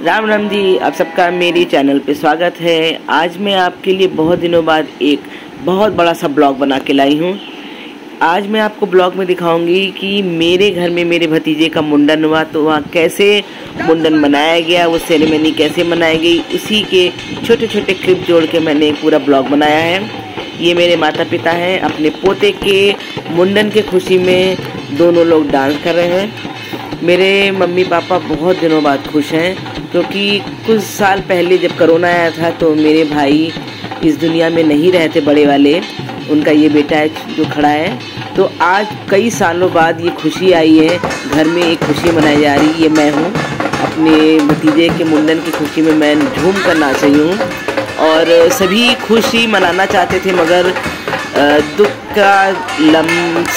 राम राम जी, आप सबका मेरे चैनल पे स्वागत है। आज मैं आपके लिए बहुत दिनों बाद एक बहुत बड़ा सा ब्लॉग बना के लाई हूँ। आज मैं आपको ब्लॉग में दिखाऊंगी कि मेरे घर में मेरे भतीजे का मुंडन हुआ, तो वहाँ कैसे मुंडन मनाया गया, वो सेरेमनी कैसे मनाई गई, उसी के छोटे छोटे क्लिप जोड़ के मैंने एक पूरा ब्लॉग बनाया है। ये मेरे माता पिता हैं, अपने पोते के मुंडन के खुशी में दोनों लोग डांस कर रहे हैं। मेरे मम्मी पापा बहुत दिनों बाद खुश हैं, क्योंकि कुछ साल पहले जब कोरोना आया था तो मेरे भाई इस दुनिया में नहीं रहते, बड़े वाले, उनका ये बेटा है जो खड़ा है। तो आज कई सालों बाद ये खुशी आई है, घर में एक खुशी मनाई जा रही है। ये मैं हूँ, अपने भतीजे के मुंडन की खुशी में मैं झूम कर नाच रही हूँ। और सभी खुशी मनाना चाहते थे, मगर दुख का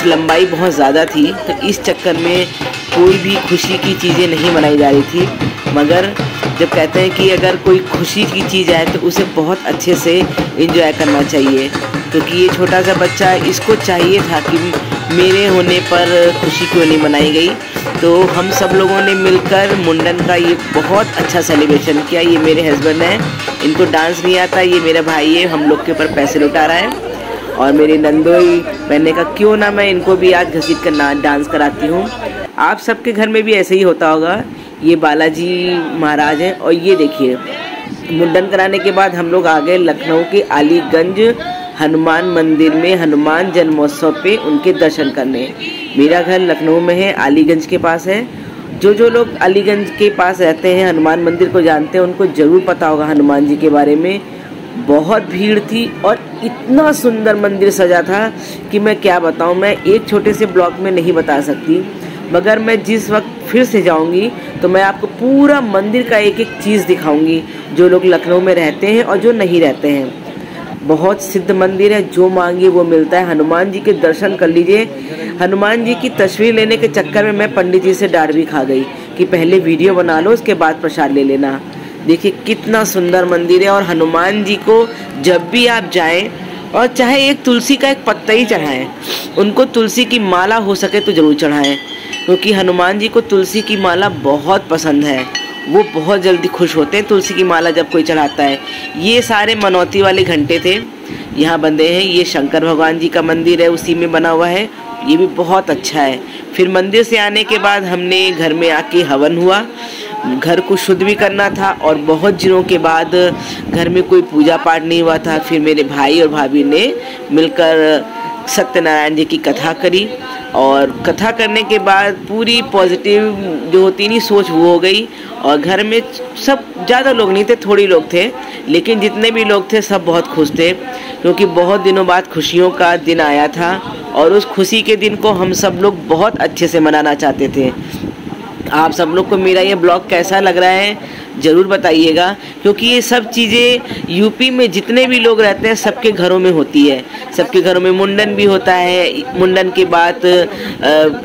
लंबाई बहुत ज़्यादा थी, तो इस चक्कर में कोई भी खुशी की चीज़ें नहीं मनाई जा रही थी। मगर जब कहते हैं कि अगर कोई खुशी की चीज़ आए तो उसे बहुत अच्छे से एंजॉय करना चाहिए, क्योंकि ये छोटा सा बच्चा, इसको चाहिए था कि मेरे होने पर खुशी क्यों नहीं मनाई गई। तो हम सब लोगों ने मिलकर मुंडन का ये बहुत अच्छा सेलिब्रेशन किया। ये मेरे हस्बैंड हैं, इनको डांस नहीं आता, ये मेरा भाई है, हम लोग के ऊपर पैसे लुटा रहा है। और मेरे नंदोई, मैंने कहा क्यों ना मैं इनको भी आज घसीट कर डांस कराती हूँ। आप सबके घर में भी ऐसे ही होता होगा। ये बालाजी महाराज हैं, और ये देखिए, मुंडन कराने के बाद हम लोग आ गए लखनऊ के अलीगंज हनुमान मंदिर में हनुमान जन्मोत्सव पे उनके दर्शन करने। मेरा घर लखनऊ में है, अलीगंज के पास है। जो लोग अलीगंज के पास रहते हैं, हनुमान मंदिर को जानते हैं, उनको ज़रूर पता होगा हनुमान जी के बारे में। बहुत भीड़ थी और इतना सुंदर मंदिर सजा था कि मैं क्या बताऊं, मैं एक छोटे से ब्लॉग में नहीं बता सकती। मगर मैं जिस वक्त फिर से जाऊंगी तो मैं आपको पूरा मंदिर का एक एक चीज़ दिखाऊंगी, जो लोग लखनऊ में रहते हैं और जो नहीं रहते हैं। बहुत सिद्ध मंदिर है, जो मांगिए वो मिलता है। हनुमान जी के दर्शन कर लीजिए। हनुमान जी की तस्वीर लेने के चक्कर में मैं पंडित जी से डांट भी खा गई कि पहले वीडियो बना लो, उसके बाद प्रसाद ले लेना। देखिए कितना सुंदर मंदिर है। और हनुमान जी को जब भी आप जाएं, और चाहे एक तुलसी का एक पत्ता ही चढ़ाएं, उनको तुलसी की माला हो सके तो ज़रूर चढ़ाएं, क्योंकि हनुमान जी को तुलसी की माला बहुत पसंद है। वो बहुत जल्दी खुश होते हैं तुलसी की माला जब कोई चढ़ाता है। ये सारे मनौती वाले घंटे थे, यहाँ बंधे हैं। ये शंकर भगवान जी का मंदिर है, उसी में बना हुआ है। ये भी बहुत अच्छा है। फिर मंदिर से आने के बाद हमने घर में आके हवन हुआ। घर को शुद्ध भी करना था, और बहुत दिनों के बाद घर में कोई पूजा पाठ नहीं हुआ था। फिर मेरे भाई और भाभी ने मिलकर सत्यनारायण जी की कथा करी, और कथा करने के बाद पूरी पॉजिटिव जो होती नहीं सोच वो हो गई। और घर में सब, ज़्यादा लोग नहीं थे, थोड़ी लोग थे, लेकिन जितने भी लोग थे सब बहुत खुश थे, क्योंकि बहुत दिनों बाद खुशियों का दिन आया था। और उस खुशी के दिन को हम सब लोग बहुत अच्छे से मनाना चाहते थे। आप सब लोग को मेरा ये ब्लॉग कैसा लग रहा है ज़रूर बताइएगा, क्योंकि ये सब चीज़ें यूपी में जितने भी लोग रहते हैं सबके घरों में होती है। सबके घरों में मुंडन भी होता है, मुंडन के बाद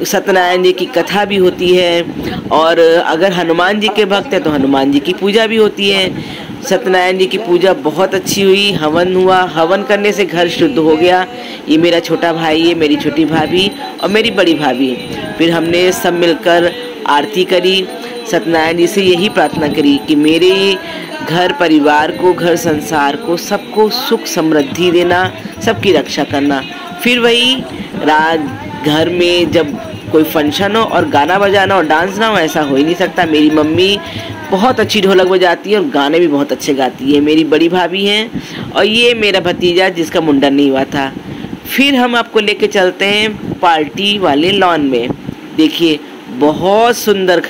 सत्यनारायण जी की कथा भी होती है, और अगर हनुमान जी के भक्त हैं तो हनुमान जी की पूजा भी होती है। सत्यनारायण जी की पूजा बहुत अच्छी हुई, हवन हुआ, हवन करने से घर शुद्ध हो गया। ये मेरा छोटा भाई है, मेरी छोटी भाभी और मेरी बड़ी भाभी। फिर हमने सब मिलकर आरती करी, सत्यनारायण जी से यही प्रार्थना करी कि मेरे घर परिवार को, घर संसार को, सबको सुख समृद्धि देना, सबकी रक्षा करना। फिर वही घर में जब कोई फंक्शन हो और गाना बजाना और डांस ना हो, ऐसा हो ही नहीं सकता। मेरी मम्मी बहुत अच्छी ढोलक बजाती है और गाने भी बहुत अच्छे गाती है। मेरी बड़ी भाभी हैं, और ये मेरा भतीजा जिसका मुंडन नहीं हुआ था। फिर हम आपको लेके चलते हैं पार्टी वाले लॉन में। देखिए बहुत सुंदर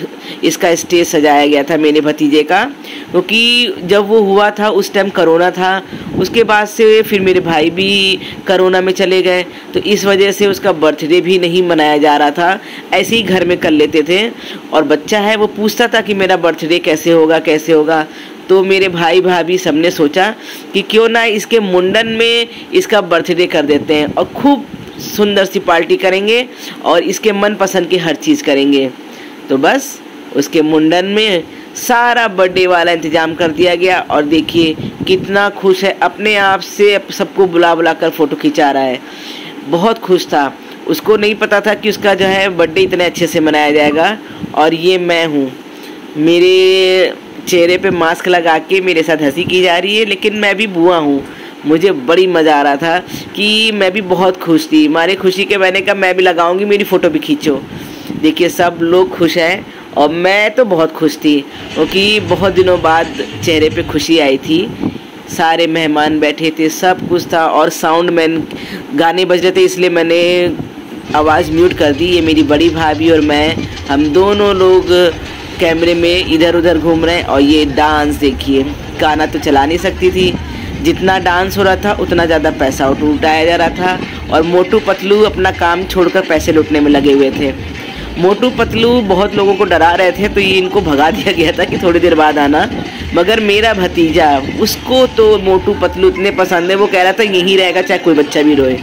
इसका स्टेज सजाया गया था मेरे भतीजे का, क्योंकि जब वो हुआ था उस टाइम कोरोना था। उसके बाद से फिर मेरे भाई भी कोरोना में चले गए, तो इस वजह से उसका बर्थडे भी नहीं मनाया जा रहा था। ऐसे ही घर में कर लेते थे, और बच्चा है वो पूछता था कि मेरा बर्थडे कैसे होगा कैसे होगा। तो मेरे भाई भाभी सबने सोचा कि क्यों ना इसके मुंडन में इसका बर्थडे कर देते हैं, और खूब सुंदर सी पार्टी करेंगे और इसके मनपसंद की हर चीज़ करेंगे। तो बस उसके मुंडन में सारा बर्थडे वाला इंतजाम कर दिया गया, और देखिए कितना खुश है, अपने आप से सबको बुला बुला कर फ़ोटो खिंचा रहा है। बहुत खुश था। उसको नहीं पता था कि उसका जो है बर्थडे इतने अच्छे से मनाया जाएगा। और ये मैं हूँ। मेरे चेहरे पे मास्क लगा के मेरे साथ हंसी की जा रही है, लेकिन मैं भी बुआ हूँ। मुझे बड़ी मज़ा आ रहा था कि मैं भी बहुत खुश थी। मारे खुशी के मैंने कहा मैं भी लगाऊंगी, मेरी फ़ोटो भी खींचो। देखिए सब लोग खुश हैं और मैं तो बहुत खुश थी, क्योंकि बहुत दिनों बाद चेहरे पे खुशी आई थी। सारे मेहमान बैठे थे, सब कुछ था और साउंड मैन गाने बज रहे थे, इसलिए मैंने आवाज़ म्यूट कर दी। ये मेरी बड़ी भाभी और मैं, हम दोनों लोग कैमरे में इधर उधर घूम रहे हैं। और ये डांस देखिए, गाना तो चला नहीं सकती थी, जितना डांस हो रहा था उतना ज़्यादा पैसा उठाया जा रहा था। और मोटू पतलू अपना काम छोड़कर पैसे लूटने में लगे हुए थे। मोटू पतलू बहुत लोगों को डरा रहे थे, तो ये इनको भगा दिया गया था कि थोड़ी देर बाद आना। मगर मेरा भतीजा, उसको तो मोटू पतलू इतने पसंद है, वो कह रहा था यहीं रहेगा चाहे कोई बच्चा भी रोए।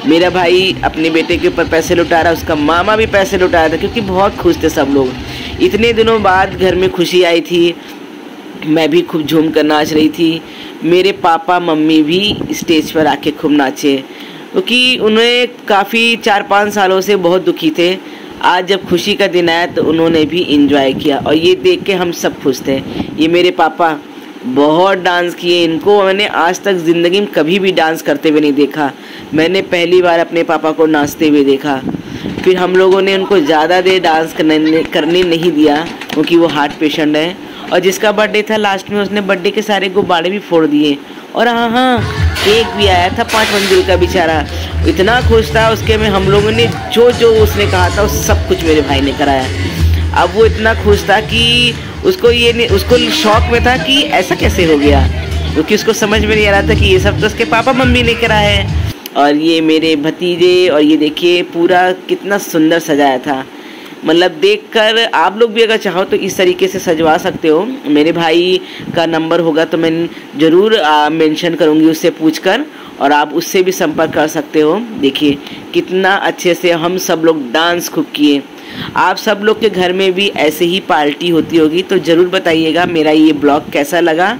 मेरा भाई अपने बेटे के ऊपर पैसे लुटा रहा, उसका मामा भी पैसे लुटा रहा था, क्योंकि बहुत खुश थे सब लोग। इतने दिनों बाद घर में खुशी आई थी, मैं भी खूब झूम कर नाच रही थी। मेरे पापा मम्मी भी स्टेज पर आके खूब नाचे, क्योंकि उन्हें काफ़ी 4-5 सालों से बहुत दुखी थे। आज जब खुशी का दिन आया तो उन्होंने भी इंजॉय किया, और ये देख के हम सब खुश थे। ये मेरे पापा बहुत डांस किए, इनको मैंने आज तक ज़िंदगी में कभी भी डांस करते हुए नहीं देखा। मैंने पहली बार अपने पापा को नाचते हुए देखा। फिर हम लोगों ने उनको ज़्यादा देर डांस करने नहीं दिया, क्योंकि वो हार्ट पेशेंट है। और जिसका बर्थडे था लास्ट में, उसने बर्थडे के सारे गुब्बारे भी फोड़ दिए। और हाँ, केक भी आया था 5 मंजिल का, बेचारा इतना खुश था उसके में। हम लोगों ने जो जो उसने कहा था वो सब कुछ मेरे भाई ने कराया। अब वो इतना खुश था कि उसको शौक में था कि ऐसा कैसे हो गया, क्योंकि उसको समझ में नहीं आ रहा था कि ये सब तो उसके पापा मम्मी ने कराया है। और ये मेरे भतीजे, और ये देखिए पूरा कितना सुंदर सजाया था। मतलब देखकर आप लोग भी अगर चाहो तो इस तरीके से सजवा सकते हो। मेरे भाई का नंबर होगा तो मैं ज़रूर मेंशन करूँगी उससे पूछकर, और आप उससे भी संपर्क कर सकते हो। देखिए कितना अच्छे से हम सब लोग डांस खूब किए। आप सब लोग के घर में भी ऐसे ही पार्टी होती होगी तो ज़रूर बताइएगा। मेरा ये ब्लॉग कैसा लगा।